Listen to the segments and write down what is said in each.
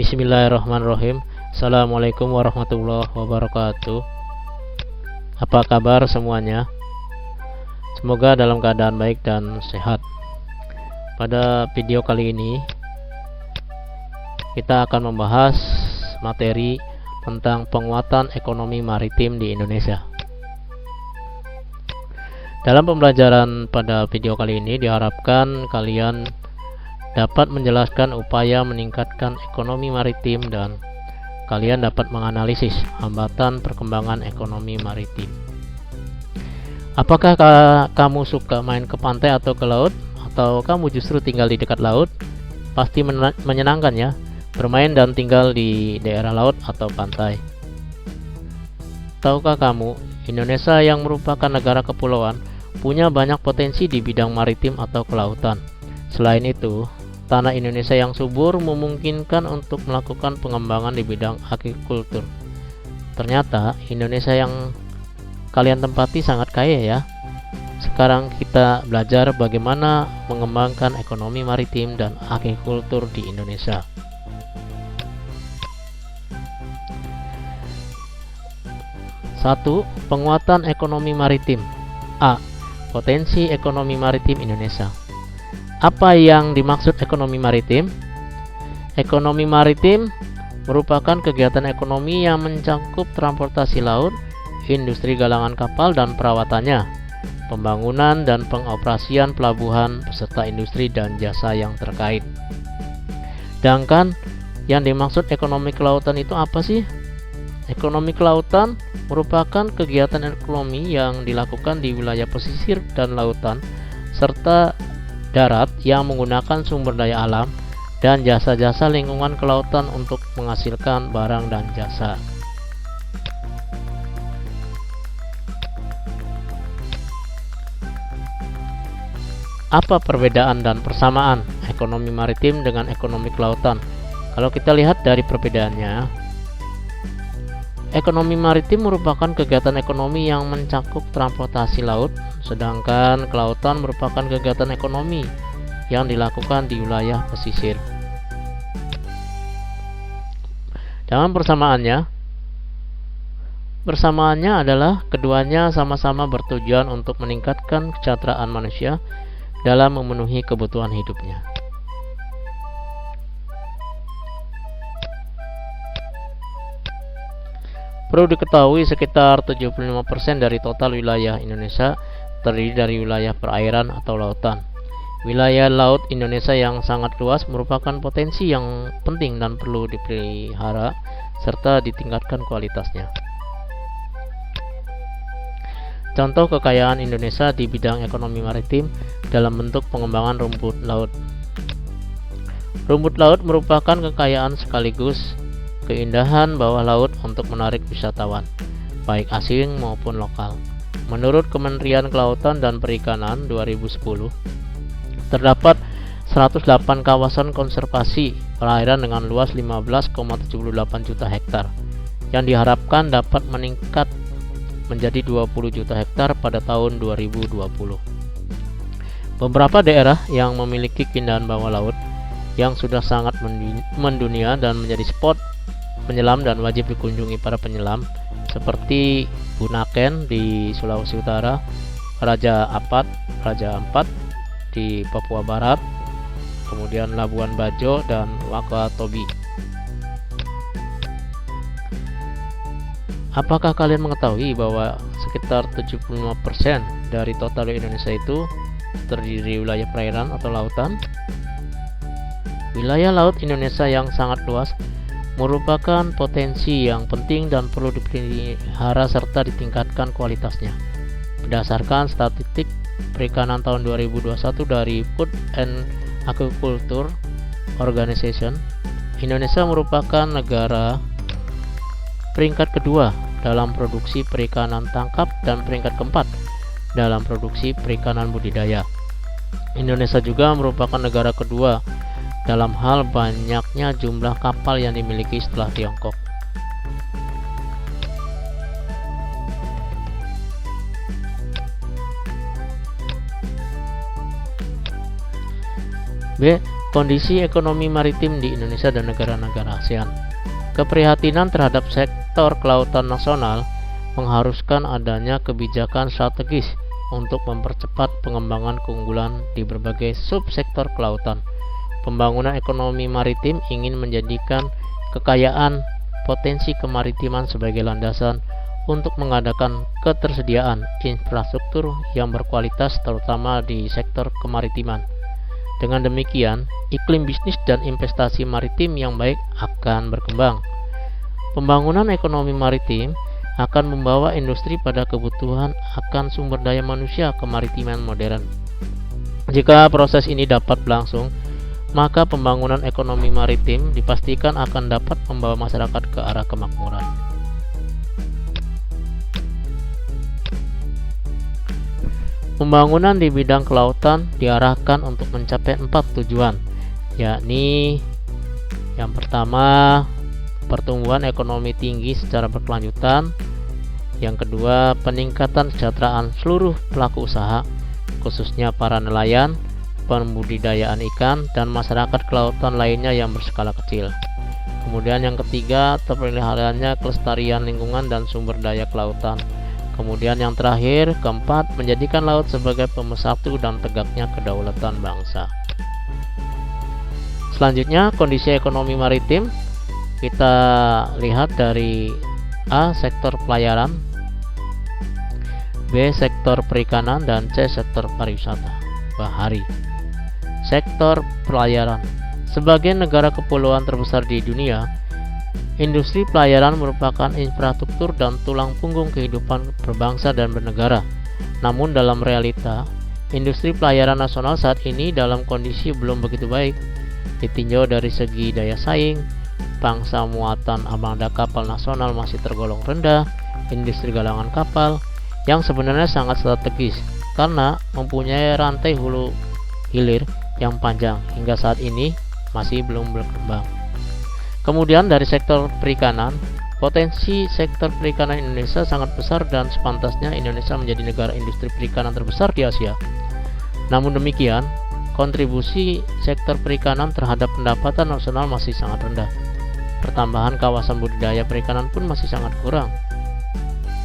Bismillahirrahmanirrahim. Assalamualaikum warahmatullahi wabarakatuh. Apa kabar semuanya? Semoga dalam keadaan baik dan sehat. Pada video kali ini kita akan membahas materi tentang penguatan ekonomi maritim di Indonesia. Dalam pembelajaran pada video kali ini diharapkan kalian dapat menjelaskan upaya meningkatkan ekonomi maritim dan kalian dapat menganalisis hambatan perkembangan ekonomi maritim. Apakah kamu suka main ke pantai atau ke laut, atau kamu justru tinggal di dekat laut? Pasti menyenangkan ya, bermain dan tinggal di daerah laut atau pantai. Tahukah kamu, Indonesia yang merupakan negara kepulauan punya banyak potensi di bidang maritim atau kelautan. Selain itu, tanah Indonesia yang subur memungkinkan untuk melakukan pengembangan di bidang agrikultur. Ternyata Indonesia yang kalian tempati sangat kaya ya. Sekarang kita belajar bagaimana mengembangkan ekonomi maritim dan agrikultur di Indonesia. Satu, penguatan ekonomi maritim. A. Potensi ekonomi maritim Indonesia. Apa yang dimaksud ekonomi maritim? Ekonomi maritim merupakan kegiatan ekonomi yang mencakup transportasi laut, industri galangan kapal dan perawatannya, pembangunan dan pengoperasian pelabuhan beserta industri dan jasa yang terkait. Sedangkan yang dimaksud ekonomi kelautan itu apa sih? Ekonomi kelautan merupakan kegiatan ekonomi yang dilakukan di wilayah pesisir dan lautan serta darat yang menggunakan sumber daya alam dan jasa-jasa lingkungan kelautan untuk menghasilkan barang dan jasa. Apa perbedaan dan persamaan ekonomi maritim dengan ekonomi kelautan? Kalau kita lihat dari perbedaannya, ekonomi maritim merupakan kegiatan ekonomi yang mencakup transportasi laut, sedangkan kelautan merupakan kegiatan ekonomi yang dilakukan di wilayah pesisir. Dengan persamaannya adalah keduanya sama-sama bertujuan untuk meningkatkan kesejahteraan manusia dalam memenuhi kebutuhan hidupnya. Perlu diketahui sekitar 75% dari total wilayah Indonesia terdiri dari wilayah perairan atau lautan. Wilayah laut Indonesia yang sangat luas merupakan potensi yang penting dan perlu dipelihara serta ditingkatkan kualitasnya. Contoh kekayaan Indonesia di bidang ekonomi maritim dalam bentuk pengembangan rumput laut. Rumput laut merupakan kekayaan sekaligus keindahan bawah laut untuk menarik wisatawan, baik asing maupun lokal. Menurut Kementerian Kelautan dan Perikanan 2010, terdapat 108 kawasan konservasi perairan dengan luas 15,78 juta hektar yang diharapkan dapat meningkat menjadi 20 juta hektar pada tahun 2020. Beberapa daerah yang memiliki keindahan bawah laut yang sudah sangat mendunia dan menjadi spot penyelam dan wajib dikunjungi para penyelam seperti Bunaken di Sulawesi Utara, Raja Ampat di Papua Barat, kemudian Labuan Bajo dan Wakatobi. Apakah kalian mengetahui bahwa sekitar 75% dari total Indonesia itu terdiri dari wilayah perairan atau lautan? Wilayah laut Indonesia yang sangat luas merupakan potensi yang penting dan perlu dipelihara serta ditingkatkan kualitasnya. Berdasarkan statistik perikanan tahun 2021 dari Food and Agriculture Organization, Indonesia merupakan negara peringkat kedua dalam produksi perikanan tangkap dan peringkat keempat dalam produksi perikanan budidaya. Indonesia juga merupakan negara kedua dalam hal banyaknya jumlah kapal yang dimiliki setelah Tiongkok. B. Kondisi ekonomi maritim di Indonesia dan negara-negara ASEAN. Keprihatinan terhadap sektor kelautan nasional mengharuskan adanya kebijakan strategis untuk mempercepat pengembangan keunggulan di berbagai subsektor kelautan. Pembangunan ekonomi maritim ingin menjadikan kekayaan potensi kemaritiman sebagai landasan untuk mengadakan ketersediaan infrastruktur yang berkualitas terutama di sektor kemaritiman. Dengan demikian, iklim bisnis dan investasi maritim yang baik akan berkembang. Pembangunan ekonomi maritim akan membawa industri pada kebutuhan akan sumber daya manusia kemaritiman modern. Jika proses ini dapat berlangsung, maka pembangunan ekonomi maritim dipastikan akan dapat membawa masyarakat ke arah kemakmuran. Pembangunan di bidang kelautan diarahkan untuk mencapai 4 tujuan, yakni yang pertama, pertumbuhan ekonomi tinggi secara berkelanjutan. Yang kedua, peningkatan kesejahteraan seluruh pelaku usaha, khususnya para nelayan, pembudidayaan ikan, dan masyarakat kelautan lainnya yang berskala kecil. Kemudian yang ketiga, terpeliharaannya kelestarian lingkungan dan sumber daya kelautan. Kemudian yang terakhir, keempat, menjadikan laut sebagai pemersatu dan tegaknya kedaulatan bangsa. Selanjutnya, kondisi ekonomi maritim. Kita lihat dari A. Sektor pelayaran, B. Sektor perikanan, dan C. Sektor pariwisata bahari. Sektor pelayaran. Sebagai negara kepulauan terbesar di dunia, industri pelayaran merupakan infrastruktur dan tulang punggung kehidupan berbangsa dan bernegara. Namun dalam realita, industri pelayaran nasional saat ini dalam kondisi belum begitu baik. Ditinjau dari segi daya saing, pangsa muatan armada kapal nasional masih tergolong rendah. Industri galangan kapal yang sebenarnya sangat strategis karena mempunyai rantai hulu hilir yang panjang hingga saat ini masih belum berkembang. Kemudian dari sektor perikanan, potensi sektor perikanan Indonesia sangat besar dan sepantasnya Indonesia menjadi negara industri perikanan terbesar di Asia. Namun demikian, kontribusi sektor perikanan terhadap pendapatan nasional masih sangat rendah. Pertambahan kawasan budidaya perikanan pun masih sangat kurang.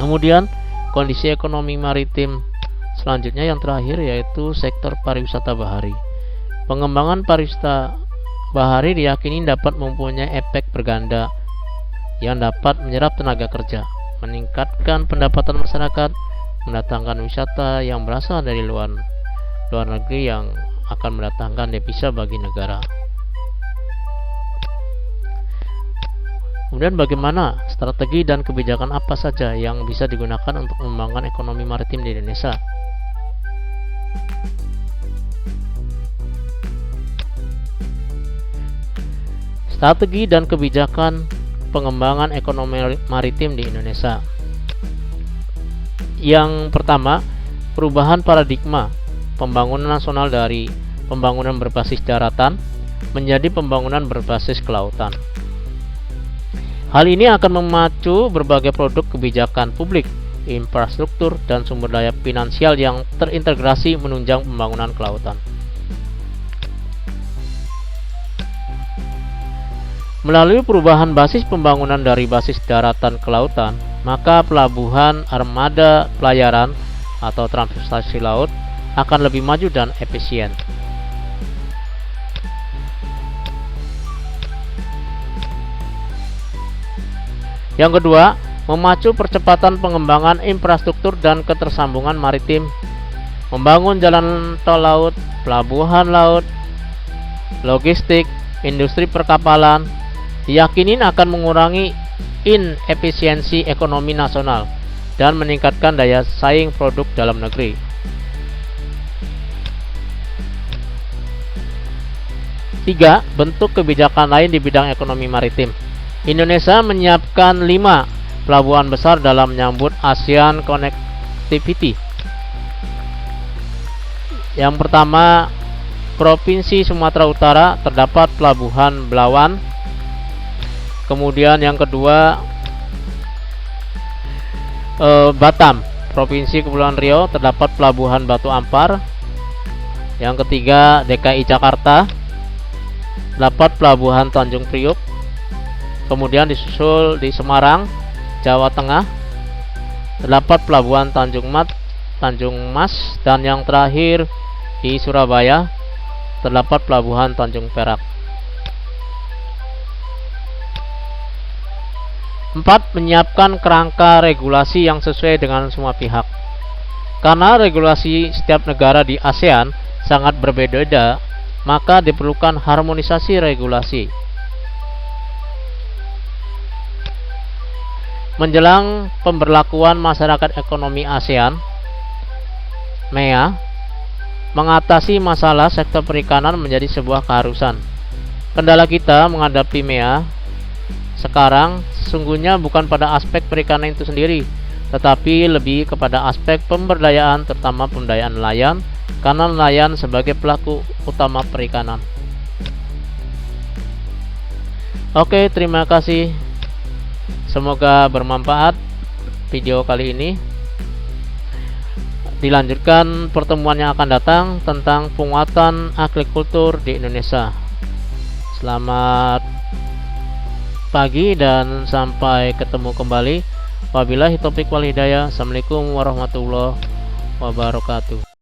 Kemudian, kondisi ekonomi maritim selanjutnya yang terakhir yaitu sektor pariwisata bahari. Pengembangan pariwisata bahari diyakini dapat mempunyai efek berganda yang dapat menyerap tenaga kerja, meningkatkan pendapatan masyarakat, mendatangkan wisata yang berasal dari luar negeri yang akan mendatangkan devisa bagi negara. Kemudian bagaimana strategi dan kebijakan apa saja yang bisa digunakan untuk mengembangkan ekonomi maritim di Indonesia? Strategi dan kebijakan pengembangan ekonomi maritim di Indonesia. Yang pertama, perubahan paradigma pembangunan nasional dari pembangunan berbasis daratan menjadi pembangunan berbasis kelautan. Hal ini akan memacu berbagai produk kebijakan publik, infrastruktur, dan sumber daya finansial yang terintegrasi menunjang pembangunan kelautan. Melalui perubahan basis pembangunan dari basis daratan ke lautan, maka pelabuhan armada pelayaran atau transportasi laut akan lebih maju dan efisien. Yang kedua, memacu percepatan pengembangan infrastruktur dan ketersambungan maritim, membangun jalan tol laut, pelabuhan laut, logistik, industri perkapalan, diyakini akan mengurangi inefisiensi ekonomi nasional dan meningkatkan daya saing produk dalam negeri. Tiga, bentuk kebijakan lain di bidang ekonomi maritim. Indonesia menyiapkan 5 pelabuhan besar dalam menyambut ASEAN Connectivity. Yang pertama, Provinsi Sumatera Utara terdapat pelabuhan Belawan. Kemudian yang kedua, Batam, Provinsi Kepulauan Riau terdapat pelabuhan Batu Ampar. Yang ketiga, DKI Jakarta terdapat pelabuhan Tanjung Priuk, kemudian disusul di Semarang, Jawa Tengah, terdapat pelabuhan Tanjung Mas, dan yang terakhir di Surabaya terdapat pelabuhan Tanjung Perak. 4. Menyiapkan kerangka regulasi yang sesuai dengan semua pihak. Karena regulasi setiap negara di ASEAN sangat berbeda-beda, maka diperlukan harmonisasi regulasi. Menjelang pemberlakuan Masyarakat Ekonomi ASEAN (MEA), mengatasi masalah sektor perikanan menjadi sebuah keharusan. Kendala kita menghadapi MEA sekarang sesungguhnya bukan pada aspek perikanan itu sendiri, tetapi lebih kepada aspek pemberdayaan, terutama pemberdayaan nelayan, karena nelayan sebagai pelaku utama perikanan. Oke, terima kasih. Semoga bermanfaat video kali ini. Dilanjutkan pertemuan yang akan datang tentang penguatan agrikultur di Indonesia. Selamat pagi dan sampai ketemu kembali. Wabillahi taufiq wal hidayah. Assalamualaikum warahmatullahi wabarakatuh.